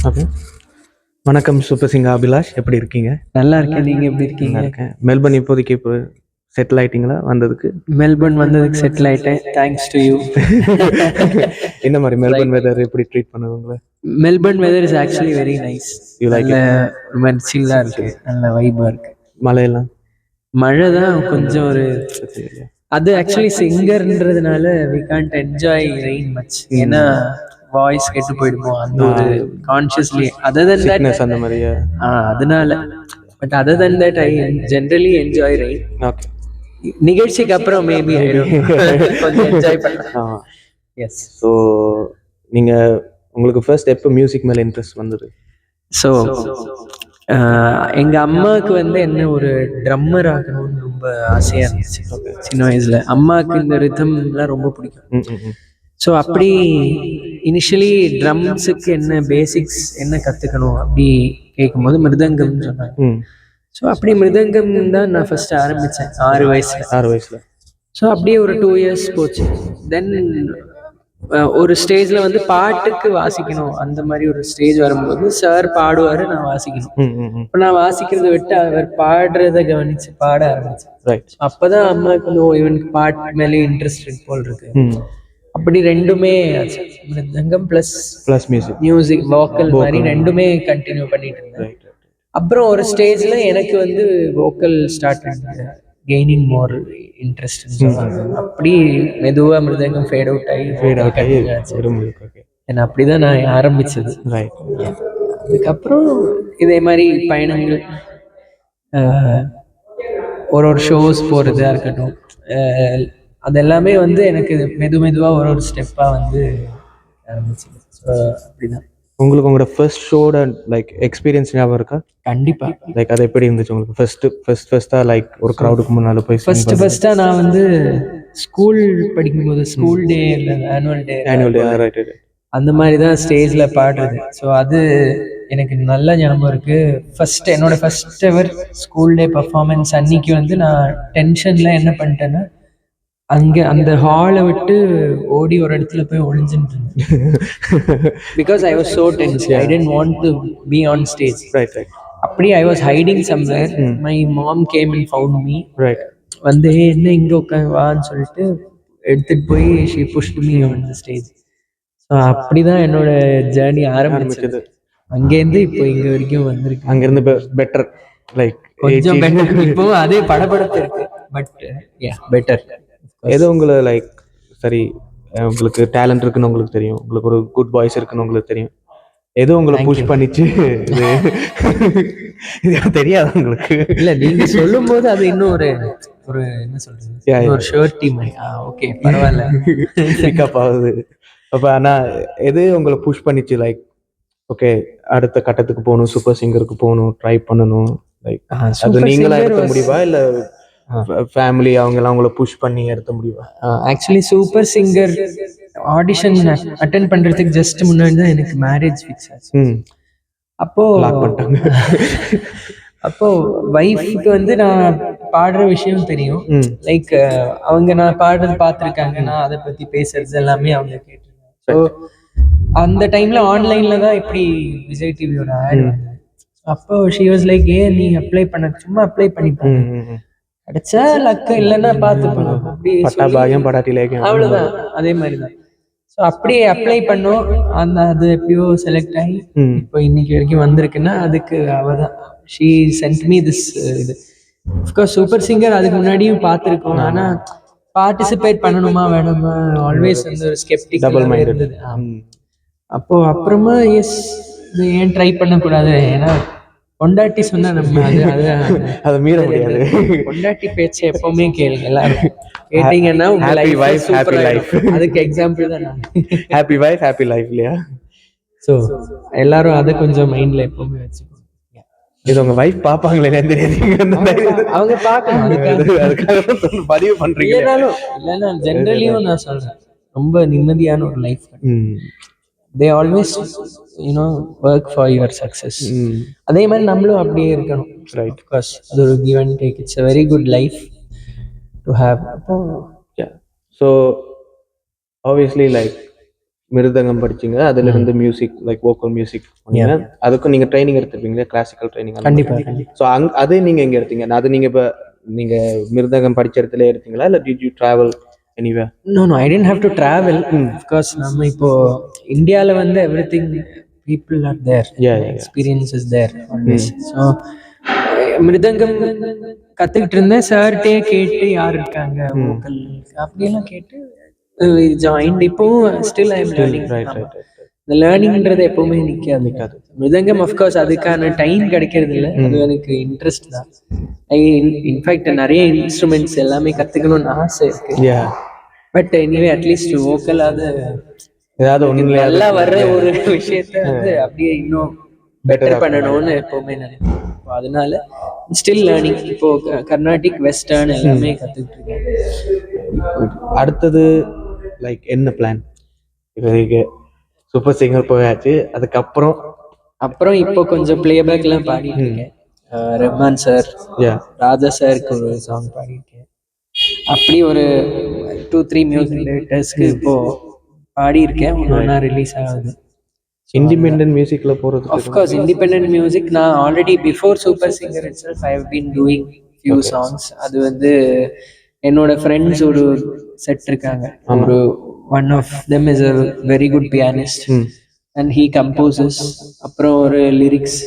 Okay. வணக்கம் super singer Abhilash, எப்படி இருக்கீங்க? நல்லா இருக்கேன். நீங்க எப்படி இருக்கீங்க? நல்லா இருக்கேன். மெல்பர்ன் இப்போதைக்கு இப்போ செட்டில் ஆயிட்டீங்களா வந்ததுக்கு? மெல்பர்ன் வந்ததுக்கு செட்டில் ஆயிட்டேன். Thanks to you. என்ன மாதிரி மெல்பர்ன் வெதர் எப்படி ட்ரீட் பண்ணுது உங்களை? Melbourne weather is actually very nice. You like it? ரொம்ப சில்லா இருக்கு, நல்ல வைபா இருக்கு. மழையெல்லாம்? மழை தான் கொஞ்சம் ஒரு அது ஆக்சுவலி சிங்கர்ன்றதுனால we can't enjoy rain much. ஏன்னா வாய்ஸ் கெட்டு போயிடுமோ அந்த ஒரு கான்ஷியஸ்லி அந்த மாதிரியா? அதனால. But other than that I generally enjoy rain. Okay. நிகழ்ச்சிக்கு அப்புறம் மேபி கொஞ்சம் என்ஜாய் பண்ணலாம். எஸ். ஸோ நீங்கள் உங்களுக்கு ஃபர்ஸ்ட் எப்போ மியூசிக் மேலே இன்ட்ரெஸ்ட் வந்தது? ஸோ எங்க அம்மாவுக்கு வந்து என்ன ஒரு ட்ரம்மர் ஆகணும்னு ரொம்ப ஆசையா இருந்துச்சு சின்ன வயசுல. அம்மாவுக்கு இந்த ரிதம்லாம் ரொம்ப பிடிக்கும். ஸோ அப்படி இனிஷியலி ட்ரம்ஸுக்கு என்ன பேசிக்ஸ் என்ன கற்றுக்கணும் அப்படி கேட்கும்போது மிருதங்கம்னு சொன்னாங்க. ஸோ அப்படி மிருதங்கம் தான் நான் ஃபர்ஸ்ட் ஆரம்பித்தேன் 6 வயசுல. ஸோ அப்படியே ஒரு 2 years போச்சு. தென் ஒரு ஸ்டேஜில் வந்து பாட்டுக்கு வாசிக்கணும் அந்த மாதிரி ஒரு ஸ்டேஜ் வரும்போது சார் பாடுவார், நான் வாசிக்கணும். இப்போ நான் வாசிக்கிறத விட்டு அவர் பாடுறத கவனித்து பாட ஆரம்பித்தேன். அப்போ தான் அம்மாவுக்கு இவனுக்கு பாட்டு மேலே இன்ட்ரெஸ்ட் போல் இருக்கு. அப்படி ரெண்டுமே மிருதங்கம் ப்ளஸ் மியூசிக் வோக்கல் மாதிரி ரெண்டுமே கண்டினியூ பண்ணிட்டு இருந்தேன். அப்புறம் ஒரு ஸ்டேஜ்ல எனக்கு வந்து வோக்கல் ஸ்டார்ட் கெய்னிங் மோர் இன்ட்ரெஸ்ட். அப்படி மெதுவா மிருதங்கம் ஃபேட் அவுட் ஆகி ஏன்னா அப்படிதான் நான் ஆரம்பிச்சது. அதுக்கப்புறம் இதே மாதிரி பயணங்கள், ஒரு ஷோஸ் போறதா இருக்கட்டும், அது எல்லாமே வந்து எனக்கு மெதுவாக ஒரு ஸ்டெப்பாக வந்து ஆரம்பிச்சது. ஸோ அப்படிதான். உங்களுக்கு உங்களோட ஃபர்ஸ்ட் ஷோட லைக் எக்ஸ்பீரியன்ஸ் ஞாபகம் இருக்கா? கண்டிப்பா. லைக் அது எப்படி இருந்துச்சு உங்களுக்கு? ஃபர்ஸ்ட்டாக லைக் ஒரு க்ரௌடுக்கு முன்னால் போய் ஃபர்ஸ்ட்டாக நான் வந்து ஸ்கூல் படிக்கும்போது ஸ்கூல் டே இல்லை ஆனுவல் டே ரைட் அந்த மாதிரி தான் ஸ்டேஜில் பாடுறது. ஸோ அது எனக்கு நல்ல ஞாபகம் இருக்குது. என்னோட first ever school day performance அன்னைக்கு வந்து நான் டென்ஷனில் என்ன பண்ணிட்டேன்னா அங்கே அந்த ஹாலை விட்டு ஓடி ஒரு இடத்துல போய் ஒளிஞ்சுட்டு இருந்தேன். Because I was so tense, I didn't want to be on stage. அப்படி I was hiding somewhere. My mom came and found me. வந்து என்ன இங்கே உட்காந்து வான்னு சொல்லிட்டு எடுத்துட்டு போய் she pushed me on the stage. So அப்படிதான் என்னோட ஜேர்னி ஆரம்பிச்சது. அங்கேருந்து இப்போ இங்க வரைக்கும் வந்திருக்கு. அங்கேருந்து பெட்டர், லைக் கொஞ்சம் பெட்டர். இப்போ அதே படபடப்பு இருக்கு, பட் பெட்டர். ஏதோ உங்களை லைக் சரி, உங்களுக்கு டேலண்ட் இருக்குன்னு உங்களுக்கு தெரியும், உங்களுக்கு ஒரு குட் வாய்ஸ் இருக்குன்னு உங்களுக்கு தெரியும், ஏதோ உங்களை புஷ் பண்ணிச்சு இது தெரியாது உங்களுக்கு? இல்லை, நீங்க சொல்லும் போது அது இன்னும் ஒரு என்ன சொல்றது, ஒரு ஷர்ட்டி மாதிரி. ஓகே, பரவாயில்ல, பிக்கப் ஆகுது. அப்போ ஆனால் எது உங்களை புஷ் பண்ணிச்சு லைக் ஓகே அடுத்த கட்டத்துக்கு போகணும், சூப்பர் சிங்கருக்கு போகணும், ட்ரை பண்ணணும், லைக் அது நீங்களா எடுத்த முடிவா இல்லை ஃபேமிலி அவங்கெல்லாம் உங்களை புஷ் பண்ணி எடுத்த முடிவா? Actually super singer audition attend பண்றதுக்கு ஜஸ்ட் முன்னாடி தான் எனக்கு மேரேஜ் ஃபிக்ஸ் ஆச்சு. அப்போ வைஃப்க்கு வந்து நான் பாடுற விஷயம் தெரியும். லைக் அவங்க நான் பாடுறது பார்த்துருக்காங்க, நான் அதை பத்தி பேசுறது எல்லாமே அவங்க கேட்டிருக்காங்க. ஸோ அந்த டைம்ல ஆன்லைன்ல தான் இப்படி விஜய் டிவியோட ஆட் வந்தது. அப்போ ஷி வாஸ் லைக், ஏன் நீ அப்ளை பண்ண, சும்மா அப்ளை பண்ணிப்பாங்க, கிடைச்சா லக்கு, இல்லைன்னா பார்த்துக்கணும், அப்படி அவ்வளவுதான். அதே மாதிரிதான். ஸோ அப்படியே அப்ளை பண்ணோம். அது எப்படியோ செலக்ட் ஆகி இப்போ இன்னைக்கு வரைக்கும் வந்திருக்குன்னா அதுக்கு அவதான் ஷீ சென்ட் மீ திஸ் இது. அஃப்கோர்ஸ் சூப்பர் சிங்கர் அதுக்கு முன்னாடியும் பார்த்துருக்கோம், ஆனா பார்ட்டிசிபேட் பண்ணணுமா வேணுமா ஆல்வேஸ் வந்து ஒரு ஸ்கெப்டிக்கல் இருந்தது. அப்போ அப்புறமா எஸ், இது ஏன் ட்ரை பண்ணக்கூடாது, ஏன்னா பொண்டாட்டி சொன்னா நம்ம அதை மீற முடியாது. பொண்டாட்டி பேச்சு எப்பவுமே கேளுங்க எல்லாரும். கேட்டீங்கன்னா உங்க Happy லைஃப் wife, happy சூப்பரா life. இருக்கும். அதுக்கு எக்ஸாம்பிள் தான் நான். ஹாப்பி வைஃப் ஹாப்பி லைஃப் இல்லையா? ஸோ எல்லாரும் அதை கொஞ்சம் மைண்ட்ல எப்பவுமே வச்சுக்கோங்க. இது உங்க வைஃப் பாப்பாங்களே தெரியாது, அவங்க பார்க்கணும். அதுக்காக பதிவு பண்றீங்க. இல்லைன்னா ஜென்ரலியும் நான் சொல்றேன், ரொம்ப நிம்மதியான ஒரு life. they always work for your success. அதே மாதிரி நம்மளும் அப்படியே இருக்கணும். Right. Of course அது ஒரு give and take. It's a very good life to have. Yeah. So obviously like மிருதங்கம் படிச்சீங்க, அதுல இருந்து மியூசிக் லைக் வோக்கல் மியூசிக் பண்ணீங்க. அதுக்கும் நீங்க ட்ரைனிங் எடுத்துருப்பீங்களா, கிளாசிக்கல் ட்ரைனிங்? கண்டிப்பா. ஸோ அது நீங்க எங்க எடுத்தீங்க? அது நீங்க இப்ப நீங்க மிருதங்கம் படிச்ச இடத்துல எடுத்தீங்களா, இல்ல did you travel anywhere? No, I didn't have to travel. Of course நம்ம இப்போ இந்தியால வந்து everything people are there. Experience is there always. So மிருதங்கம் கத்துக்கிட்டு இருந்தேன். சார்ட்டே கேட்டு யார் இருக்காங்க வோக்கல் அப்படியெல்லாம் கேட்டு ஜாயின்ட். இப்போவும் ஸ்டில் ஐ எம் லேர்னிங். இந்த லேர்னிங்ன்றது எப்பவுமே நிற்காது. மிருதங்கம் அஃப்கோர்ஸ் அதுக்கான டைம் கிடைக்கிறது இல்லை, அது எனக்கு இன்ட்ரெஸ்ட் தான். இன்ஃபேக்ட் நிறைய இன்ஸ்ட்ருமெண்ட்ஸ் எல்லாமே கற்றுக்கணும்னு ஆசை இருக்கு. பட் எனிவே அட்லீஸ்ட் வோக்கலாவது ஏதாவது ஒன்று நல்லா வர்ற ஒரு விஷயத்த வந்து அப்படியே இன்னும் பெட்டர் பண்ணணும்னு எப்பவுமே நினைப்பேன். அதனால ஸ்டில் லேர்னிங். இப்போ கர்நாடிக் வெஸ்டர்ன் எல்லாமே கற்றுக்கிட்டு இருக்கேன். அடுத்தது லைக் என்ன பிளான்? இப்போதைக்கு சூப்பர் சிங்கர் போயாச்சு, அதுக்கப்புறம் இப்போ கொஞ்சம் பிளேபேக்லாம் பாடிட்டு இருக்கேன். ரஹ்மான் சார், ராஜா சாருக்கு ஒரு சாங் பாடியிருக்கேன். அப்படி ஒரு 2-3 மியூசிக் டைரக்டர்ஸ்க்கு இப்போ பாடியிருக்கேன். ஒன்றா ரிலீஸ் ஆகுது. இண்டிபெண்டன்ட் மியூசிக்ல போகிறது? ஆஃப்கோர்ஸ் இண்டிபெண்டன்ட் மியூசிக் நான் already before super singer itself I have been doing few songs. அது வந்து என்னோட ஃப்ரெண்ட்ஸ் ஒரு செட் இருக்காங்க. ஒரு one of them is a very good pianist and he composes. அப்புறம் ஒரு லிரிக்ஸ்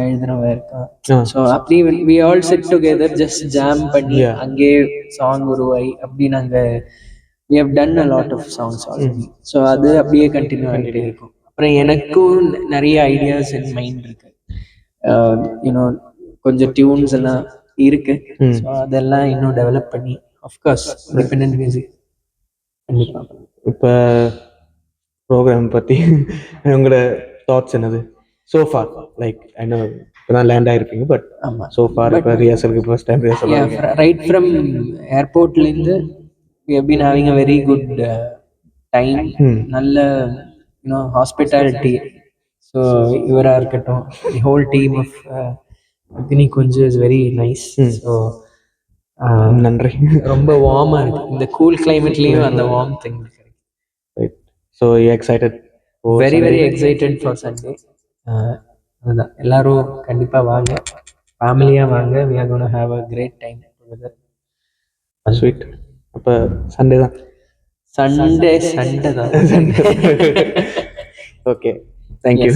எழுதுனவன் இருக்கான். ஸோ அப்படி we all sit together just jam பண்ணி அங்கே சாங் உருவாய் அப்படி நாங்கள் we have done a lot of songs already. So அது அப்படியே கண்டினியூ ஆகிட்டே இருக்கும். அப்புறம் எனக்கும் நிறைய ஐடியாஸ் இன் மைண்ட் இருக்கு. யூனோ கொஞ்சம் டியூன்ஸ் எல்லாம் இருக்கு. ஸோ அதெல்லாம் இன்னும் டெவலப் பண்ணி ஆஃப்கோர்ஸ் இண்டிபெண்டன்ட் மியூசிக் கண்டிப்பாக. இப்போ ப்ரோக்ராம் பற்றி உங்களோட தாட்ஸ் என்னது so far? Like I know இப்போதான் லேண்ட் ஆகிருப்பீங்க, பட் so far இப்போ ரிஹர்சலுக்கு first time rehearsal right from ஏர்போர்ட்லேருந்து we have been having a very good time. நல்ல hospitality. ஸோ இவராக இருக்கட்டும், the whole team of அக்னி குஞ்சு is very nice. ஸோ நன்றி. ரொம்ப வார்மாக இருக்கு இந்த கூல் கிளைமேட்லேயும் அந்த warm thing. So excited, very excited for Sunday. அதுதான், எல்லாரும் கண்டிப்பாக வாங்க, ஃபேமிலியாக வாங்க. we are going to have a great time together. Sweet. அப்போ சண்டே தான். சண்டே தான். Okay, thank you.